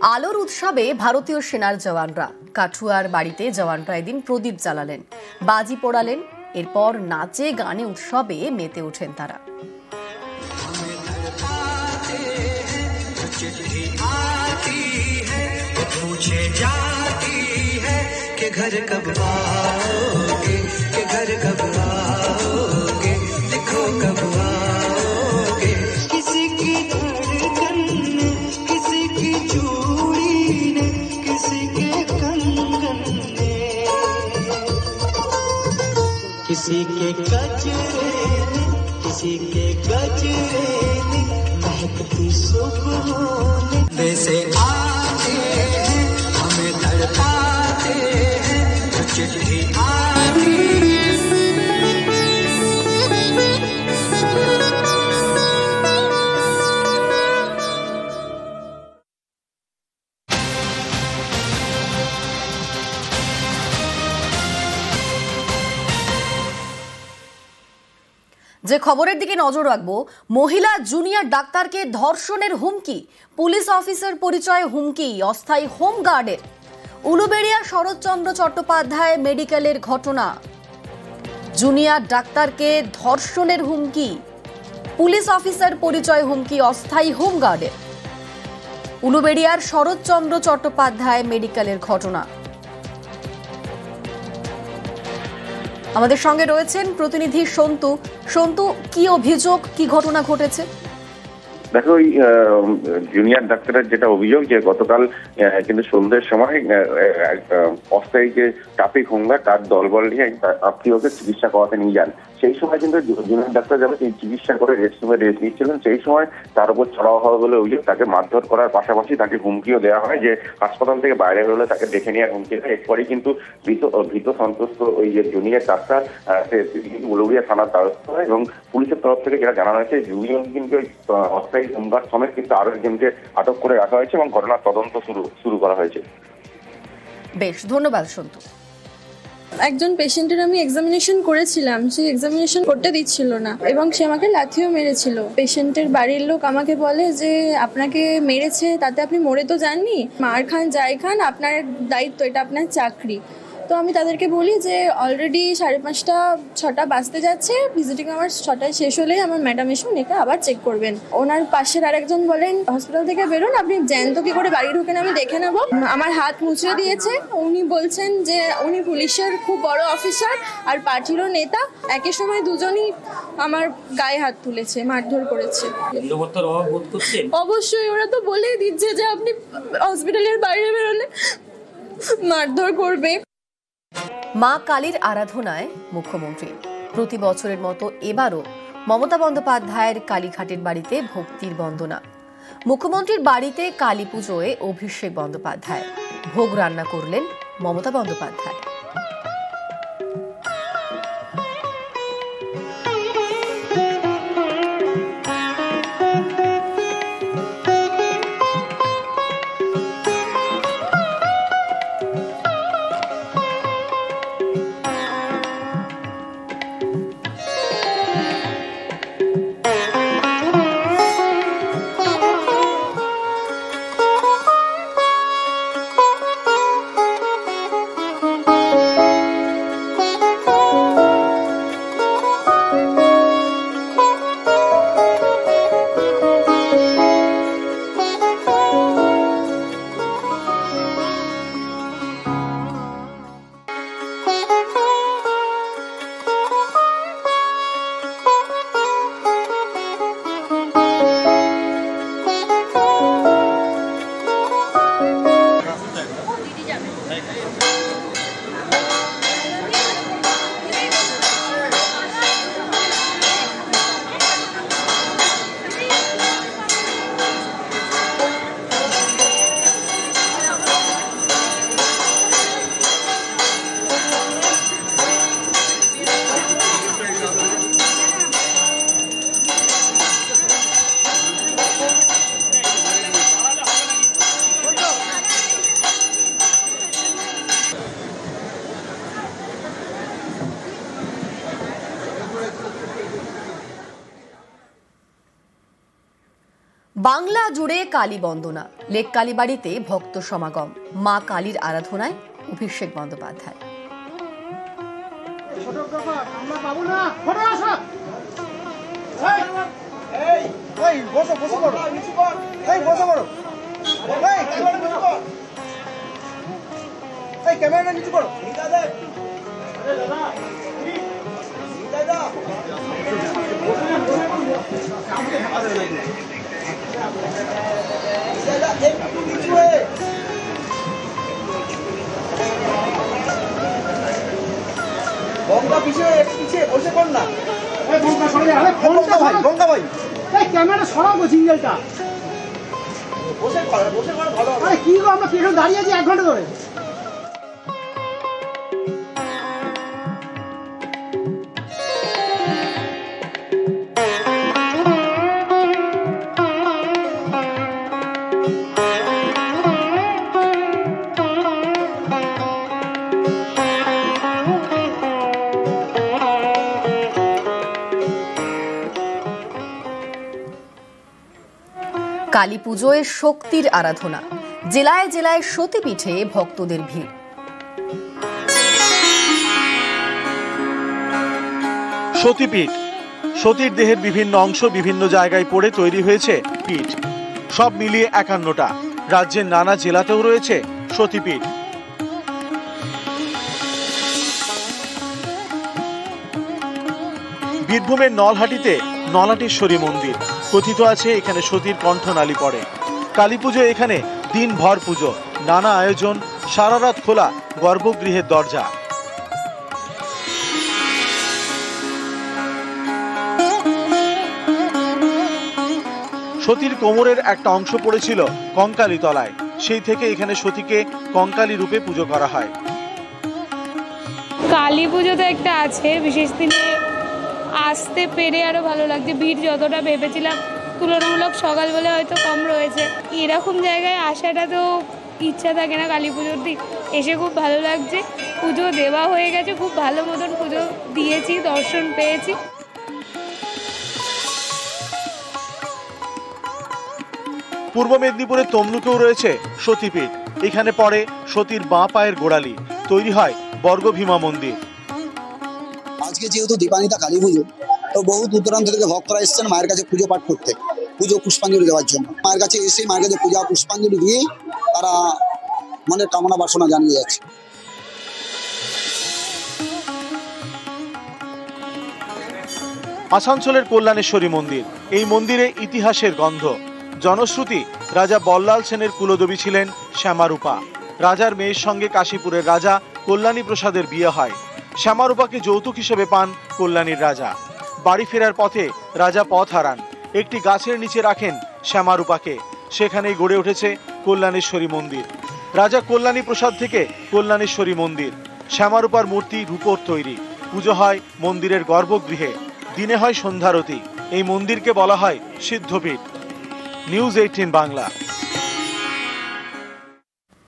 আলোর উৎসবে ভারতীয় সেনার জওয়ানরা কাঠুয়ার বাড়িতে জওয়ানরা এদিন প্রদীপ জ্বালালেন, বাজি পোড়ালেন। এরপর নাচে গানে উৎসবে মেতে ওঠেন তারা। किसी के गजरे किसी के गजरे महकती सुबह वैसे आते हैं हमें तड़पाते हैं चिट्ठी आती যে খবরের দিকে নজর রাখবো, মহিলা জুনিয়র ডাক্তারকে ধর্ষণের হুমকি, পুলিশ অফিসার পরিচয়ে হুমকি অস্থায়ী হোমগার্ডের। উলুবেড়িয়া শরৎচন্দ্র চট্টোপাধ্যায় মেডিকেলের ঘটনা। জুনিয়র ডাক্তারকে ধর্ষণের হুমকি, পুলিশ অফিসার পরিচয় হুমকি অস্থায়ী হোমগার্ডের। উলুবেড়িয়ার শরৎচন্দ্র চট্টোপাধ্যায় মেডিকেলের ঘটনা। আমাদের সঙ্গে রয়েছেন প্রতিনিধি সন্তু। সন্তু, কি অভিযোগ, কি ঘটনা ঘটেছে? দেখো, ওই জুনিয়র ডাক্তারের যেটা অভিযোগ যে গতকাল কিন্তু সন্ধ্যের সময় অস্থায়ী যে ট্রাফিক হোমগার্ড তার দলবল নিয়ে আত্মীয়কে চিকিৎসা করাতে নিয়ে যান। সেই সময় কিন্তু জুনিয়র ডাক্তার যাবে তিনি চিকিৎসা করে রেস্টরুমে রেস্ট নিচ্ছিলেন। সেই সময় তার উপর চড়াও হওয়া বলে অভিযোগ। তাকে মারধর করার পাশাপাশি তাকে হুমকিও দেওয়া হয় যে হাসপাতাল থেকে বাইরে হলে তাকে দেখে নেওয়ার হুমকি দেয়। এরপরেই কিন্তু ভীত সন্ত্রস্ত ওই যে জুনিয়র ডাক্তার কিন্তু উলুবেড়িয়া থানার দ্বারস্থ হয় এবং পুলিশের তরফ থেকে যেটা জানানো হয়েছে জুনিয়র কিন্তু অস্থায়ী হোমগার্ড সমেত কিন্তু আরো একজনকে আটক করে রাখা হয়েছে এবং ঘটনার তদন্ত শুরু করা হয়েছে। বেশ, ধন্যবাদ সন্তু। একজন পেশেন্টের আমি এক্সামিনেশন করেছিলাম, সে এক্সামিনেশন করতে দিচ্ছিল না এবং সে আমাকে লাথিও মেরেছিল। পেশেন্টের বাড়ির লোক আমাকে বলে যে আপনাকে মেরেছে, তাতে আপনি মরে তো যাননি, মার খান যাই খান আপনার দায়িত্ব, এটা আপনার চাকরি। তো আমি তাদেরকে বলি যে অলরেডি 5:30 6টা বাজতে যাচ্ছে, ভিজিটিং আমার 6টায় শেষ হলেই আমার ম্যাডাম এসে উনিকে আবার চেক করবেন। ওনার পাশের আরেকজন বলেন হসপিটাল থেকে বেরোন, আপনি জ্যান্ত কি করে বাড়ি ঢোকেন আমি দেখে নেব। আমার হাত মুছে দিয়েছে। উনি বলছেন যে উনি পুলিশের খুব বড় অফিসার আর পার্টিরও নেতা, একই সময় দুজনই আমার গায়ে হাত তুলেছে, মারধর করেছে। অবশ্যই, ওরা তো বলেই দিচ্ছে যে আপনি হসপিটালের বাইরে বেরোলে মারধর করবে। মা কালীর আরাধনায় মুখ্যমন্ত্রী। প্রতি বছরের মতো এবারও মমতা বন্দ্যোপাধ্যায়ের কালীঘাটের বাড়িতে ভক্তির বন্দনা। মুখ্যমন্ত্রীর বাড়িতে কালী পুজোয় অভিষেক বন্দ্যোপাধ্যায়। ভোগ রান্না করলেন মমতা বন্দ্যোপাধ্যায়। বাংলা জুড়ে কালী বন্দনা, লেক কালীবাড়িতে ভক্ত সমাগম, মা কালীর আরাধনায় অভিষেক বন্দ্যোপাধ্যায়। ক্যামেরা সরাবো সিঙ্গেলটা কি গো, আমরা পেছনে দাঁড়িয়ে আছি 1 ঘন্টা ধরে। কালী পুজোয় শক্তির আরাধনা, জেলায় জেলায় সতীপীঠে ভক্তদের ভিড়। সতীপীঠ, সতীর দেহের বিভিন্ন অংশ বিভিন্ন জায়গায় পড়ে তৈরি হয়েছে পীঠ। সব মিলিয়ে 51টা। রাজ্যের নানা জেলাতেও রয়েছে সতীপীঠ। বীরভূমের নলহাটিতে নলাটেশ্বরী মন্দির। কথিত আছে এখানে সতীর কণ্ঠনালী পড়ে। কালী পুজো এখানে দিনভর পুজো, নানা আয়োজন, সারা রাত খোলা গর্ভগৃহের দরজা। সতীর কোমরের একটা অংশ পড়েছিল কঙ্কালী তলায়, সেই থেকে এখানে সতীকে কঙ্কালী রূপে পুজো করা হয়। কালী পুজো তো একটা আছে, বিশেষ দিনে আসতে পেরে আরো ভালো লাগছে। ভিড় যতটা ভেবেছিলাম তুলনামূলক সকাল বলে হয়তো কম রয়েছে। এরকম জায়গায় আসাটা তো ইচ্ছা থাকে না কালী পুজোর দিন, এসে খুব ভালো লাগছে। পুজো দেওয়া হয়ে গেছে, খুব ভালো মতন পুজো দিয়েছি, দর্শন পেয়েছি। পূর্ব মেদিনীপুরের তমলুকেও রয়েছে সতীপীঠ। এখানে পড়ে সতীর বাঁ পায়ের গোড়ালি, তৈরি হয় বর্গভীমা মন্দির। আজকে যেহেতু দীপান্বিতা কালী পুজো, তো বহু দূর দূরান্ত থেকে ভক্তরা এসেছেন মায়ের কাছে পুজো পাঠ করতে, পুজো পুষ্পাঞ্জলি দেওয়ার জন্য। মায়ের কাছে এসে মায়ের কাছে পূজা পুষ্পাঞ্জলি দিয়ে তারা মনের কামনা বাসনা জানিয়ে যাচ্ছে। আসানসোলের কল্যাণেশ্বরী মন্দির, এই মন্দিরে ইতিহাসের গন্ধ। জনশ্রুতি, রাজা বল্লাল সেনের কুলদেবী ছিলেন শ্যামারূপা। রাজার মেয়ের সঙ্গে কাশীপুরের রাজা কল্যাণী প্রসাদের বিয়ে হয়। শ্যামারূপাকে যৌতুক হিসেবে পান কল্যাণীর রাজা। বাড়ি ফেরার পথে রাজা পথ হারান, একটি গাছের নিচে রাখেন শ্যামারূপাকে। সেখানেই গড়ে উঠেছে কল্যাণেশ্বরী মন্দির। রাজা কল্যাণী প্রসাদ থেকে কল্যাণেশ্বরী মন্দির। শ্যামারূপার মূর্তি রূপোর তৈরি, পুজো হয় মন্দিরের গর্ভগৃহে। দিনে হয় সন্ধ্যারতি। এই মন্দিরকে বলা হয় সিদ্ধপীঠ। নিউজ 18 বাংলা।